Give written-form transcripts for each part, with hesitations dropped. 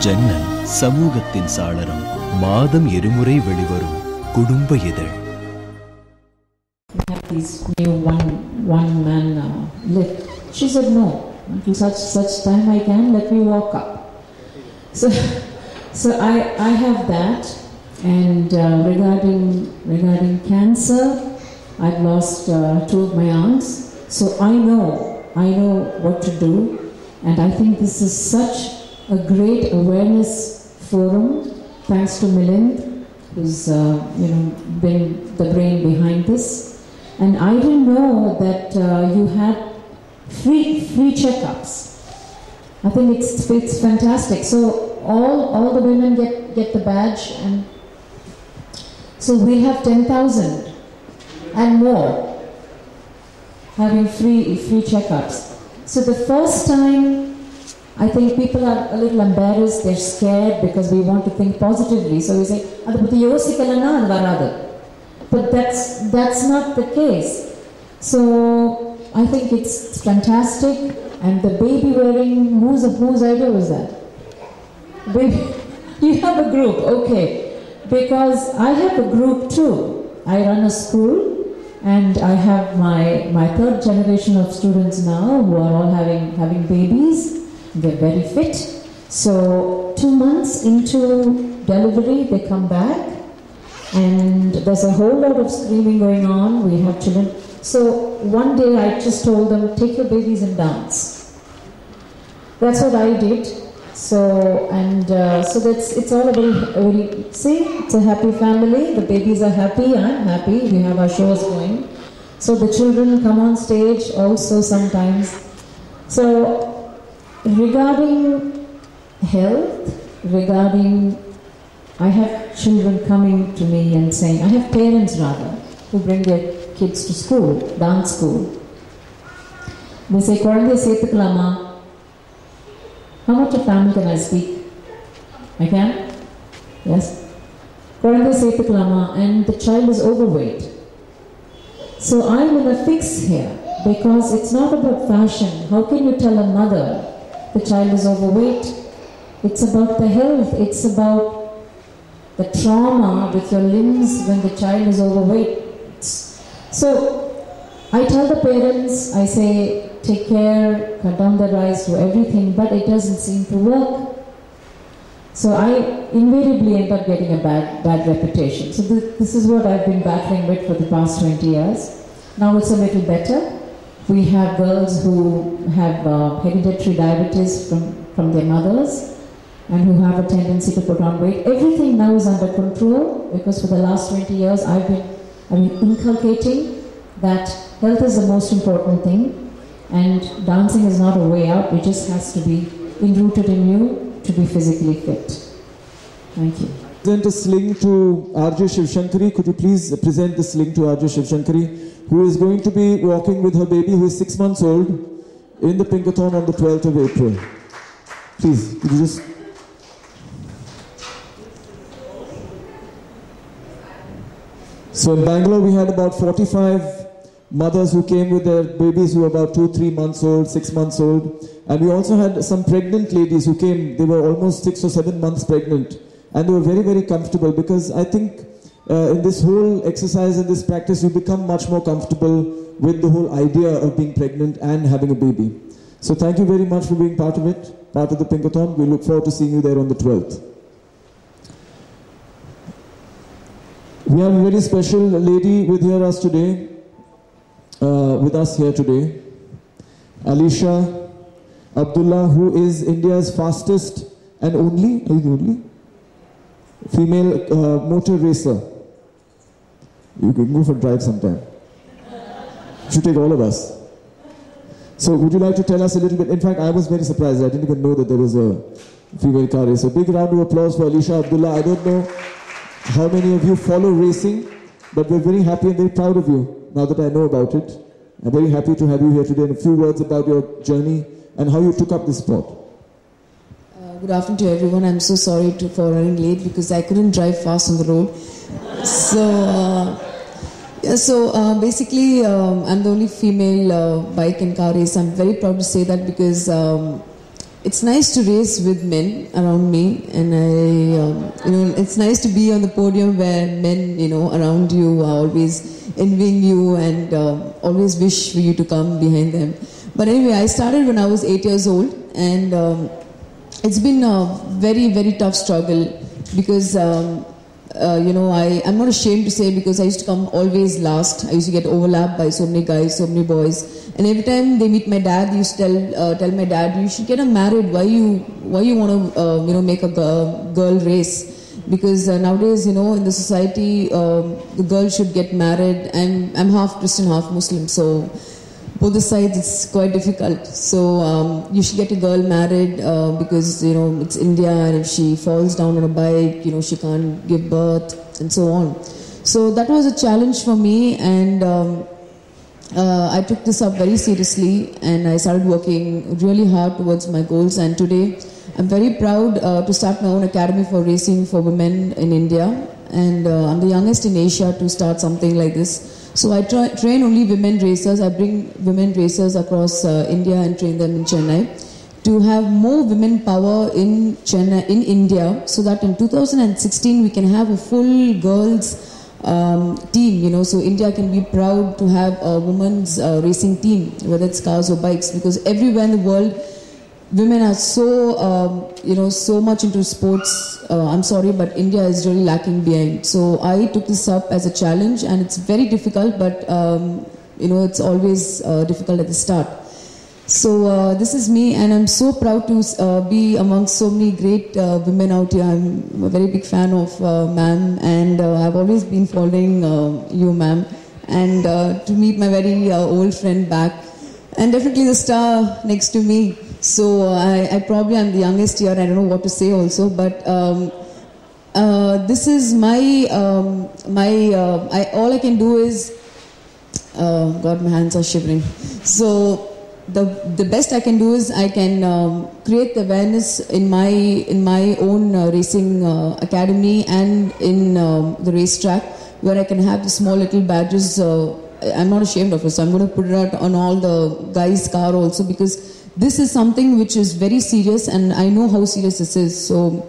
ஜன்னல் சமூகத்தின் சாளரம் மாதம் இருமுறை வெளிவரும் குடும்ப இதழ். We have this new one man lift. She said no. Until such time I can, let me walk up. So I have that. And regarding cancer, I've lost two of my aunts. So I know what to do. And I think this is such a great awareness forum. Thanks to Milind, who's been the brain behind this. And I didn't know that you had free checkups. I think it's fantastic. So all the women get the badge, and so we have 10,000 and more having free checkups. So the first time, I think people are a little embarrassed, they're scared because we want to think positively. So we say, but that's not the case. So I think it's fantastic. And the baby wearing, whose idea was that? Baby, you have a group, okay. Because I have a group too. I run a school, and I have my third generation of students now who are all having babies. They're very fit. So 2 months into delivery, they come back, and there's a whole lot of screaming going on. We have children. So one day I just told them, take your babies and dance. That's what I did. So it's all about, see, it's a happy family. The babies are happy, I'm happy. We have our shows going. So the children come on stage also sometimes. So regarding health, I have children coming to me and saying, I have parents rather, who bring their kids to school, dance school. They say, "Korande setukalama." How much of Tamil can I speak? I can? Yes? Korande setukalama, and the child is overweight. So I'm in a fix here, because it's not about fashion. How can you tell a mother the child is overweight? It's about the health. It's about the trauma with your limbs when the child is overweight. So I tell the parents, I say, take care, cut down the rice, do everything, but it doesn't seem to work. So I invariably end up getting a bad reputation. So this is what I've been battling with for the past 20 years. Now it's a little better. We have girls who have hereditary diabetes from their mothers, and who have a tendency to put on weight. Everything now is under control, because for the last 20 years I've been inculcating that health is the most important thing, and dancing is not a way out. It just has to be enrooted in you to be physically fit. Thank you. Present a sling to R.J. Shivshankari. Could you please present the sling to R.J. Shivshankari, who is going to be walking with her baby, who is 6 months old, in the PINKATHON on the 12th of April. Please, could you just... So in Bangalore, we had about 45 mothers who came with their babies who were about 2-3 months old, 6 months old. And we also had some pregnant ladies who came. They were almost 6 or 7 months pregnant. And they were very, very comfortable, because I think in this whole exercise and this practice, you become much more comfortable with the whole idea of being pregnant and having a baby. So thank you very much for being part of it, part of the PINKATHON. We look forward to seeing you there on the 12th. We have a very special lady with us here today, Alisha Abdullah, who is India's fastest and only female motor racer. You can go for a drive sometime. Should take all of us. So would you like to tell us a little bit? In fact, I was very surprised. I didn't even know that there was a female car racer. Big round of applause for Alisha Abdullah. I don't know how many of you follow racing, but we're very happy and very proud of you now that I know about it. I'm very happy to have you here today, and a few words about your journey and how you took up this sport. Good afternoon to everyone. I'm so sorry for running late, because I couldn't drive fast on the road. So basically, I'm the only female bike and car racer. I'm very proud to say that, because it's nice to race with men around me, and it's nice to be on the podium where men, around you are always envying you and always wish for you to come behind them. But anyway, I started when I was 8 years old, and it's been a very, very tough struggle because, I'm not ashamed to say, because I used to come always last. I used to get overlapped by so many guys, so many boys. And every time they meet my dad, they used to tell my dad, you should get married. Why you want to, make a girl race? Because nowadays, in the society, the girl should get married. I'm half Christian, half Muslim, so both the sides, it's quite difficult. So you should get a girl married because, it's India, and if she falls down on a bike, she can't give birth, and so on. So that was a challenge for me, and I took this up very seriously, and I started working really hard towards my goals. And today, I'm very proud to start my own academy for racing for women in India, and I'm the youngest in Asia to start something like this. So I train only women racers. I bring women racers across India and train them in Chennai to have more women power in Chennai, in India, so that in 2016 we can have a full girls team. So India can be proud to have a women's racing team, whether it's cars or bikes, because everywhere in the world, women are so, so much into sports. I'm sorry, but India is really lacking behind. So I took this up as a challenge, and it's very difficult, but, it's always difficult at the start. So this is me, and I'm so proud to be amongst so many great women out here. I'm a very big fan of ma'am, and I've always been following you, ma'am, and to meet my very old friend back, and definitely the star next to me. So I probably am the youngest here. I don't know what to say also, but this is my all I can do is God, my hands are shivering. So the best I can do is I can create the awareness in my own racing academy and in the racetrack, where I can have the small little badges. I'm not ashamed of it, so I'm going to put it out on all the guys' car also, because this is something which is very serious, and I know how serious this is. So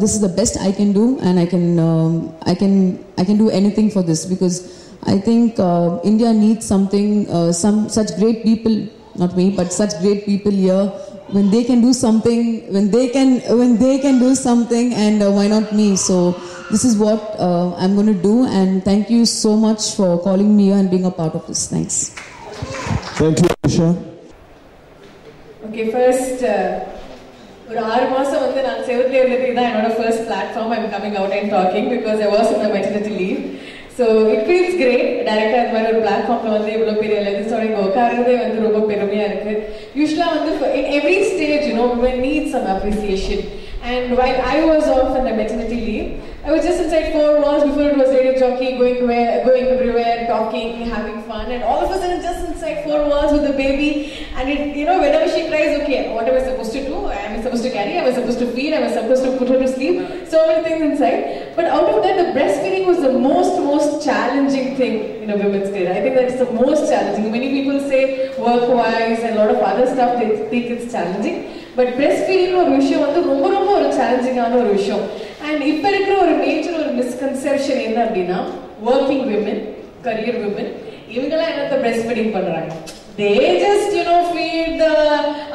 this is the best I can do, and I can do anything for this, because I think India needs something, some such great people, not me, but such great people here. When they can do something, when they can do something, and why not me? So this is what I'm going to do, and thank you so much for calling me here and being a part of this. Thanks. Thank you, Alisha. Okay, first, ஒரு 6 மாசம் வந்து நான் செவத்துல இருந்துட்டு தான் என்னோட first platform I'm coming out and talking, because I was on the maternity leave. So it feels great. Directly அந்த மாதிரி ஒரு பிளாட்ஃபார்ம்ல வந்து இவ்வளவு பெரிய லெஜெண்ட்ஸோட இங்க உட்கார்றதே வந்து ரொம்ப பெருமையா இருக்கு. Usually வந்து in every stage, women need some appreciation. And while I was off on the maternity leave, I was just inside 4 walls. Before it was radio jockey, going everywhere, talking, having fun, and all of a sudden just inside 4 walls with the baby. And it, whenever she cries, okay, what am I supposed to do? Am I supposed to carry? Am I supposed to feed? Am I supposed to put her to sleep? So many things inside. But out of that, the breastfeeding was the most challenging thing in a women's career. I think that's the most challenging. Many people say work-wise and a lot of other stuff, they think it's challenging. But breastfeeding ஒரு விஷயம் வந்து ரொம்ப ஒரு சேலஞ்சிங்கான ஒரு விஷயம். And இப்போ இருக்கிற ஒரு மேஜர் ஒரு மிஸ்கன்செப்ஷன் என்ன அப்படின்னா, ஒர்க்கிங் விமன், கரியர் விமன், இவங்கெல்லாம் என்னத்த breast feeding பண்றாங்க? They just, feed the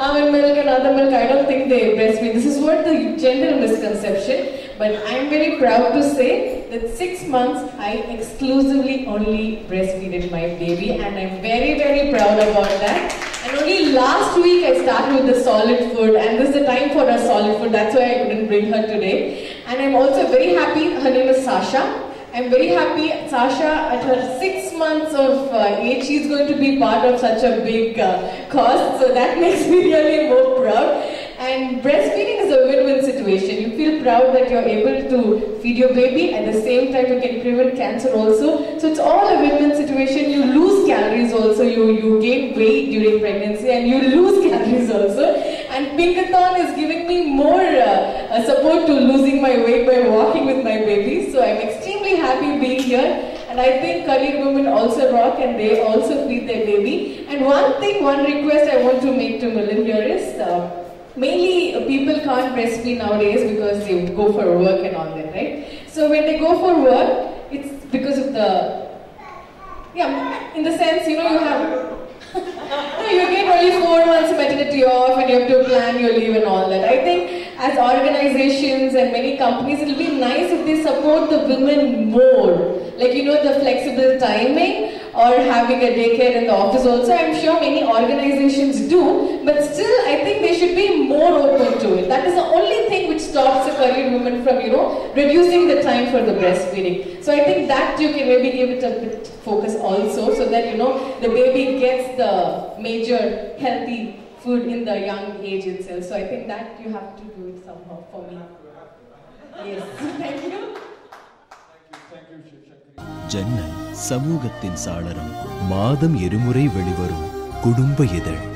almond milk and other milk. I don't think they breastfeed. This is what the general misconception. But I'm very proud to say that 6 months I exclusively only breastfeeded my baby, and I'm very, very proud about that. And only last week I started with the solid food, and this is the time for her solid food. That's why I couldn't bring her today. And I'm also very happy. Her name is Sasha. I'm very happy Sasha, at her 6 months of age, she's going to be part of such a big cause. So that makes me really more proud. And breastfeeding is a win-win situation. You feel proud that you're able to feed your baby, at the same time you can prevent cancer also. So it's all a win-win situation. You lose calories also, you gain weight during pregnancy, and you lose calories also. And PINKATHON is giving me more support to losing my weight by walking with my baby. So I'm extremely happy being here. And I think career women also rock, and they also feed their baby. And one request I want to make to Milind here is, mainly people can't breastfeed nowadays because they go for work and all that, right? So when they go for work, it's because of the, in the sense, you have, you get only 4 months maternity off and you have to plan your leave and all that. I think as organizations and many companies, it will be nice if they support the women more. Like, the flexible timing or having a daycare in the office also. I'm sure many organizations do, but still I think they should be more open to it. That is the only thing which stops a career woman from, reducing the time for the breastfeeding. So I think that you can maybe give it a bit focus also, so that, the baby gets the major healthy food in the young age itself. So I think that you have to do it somehow for me. Yes, thank you. ஜன்னல் சமூகத்தின் சாளரம் மாதம் இருமுறை வெளிவரும் குடும்ப இதழ்.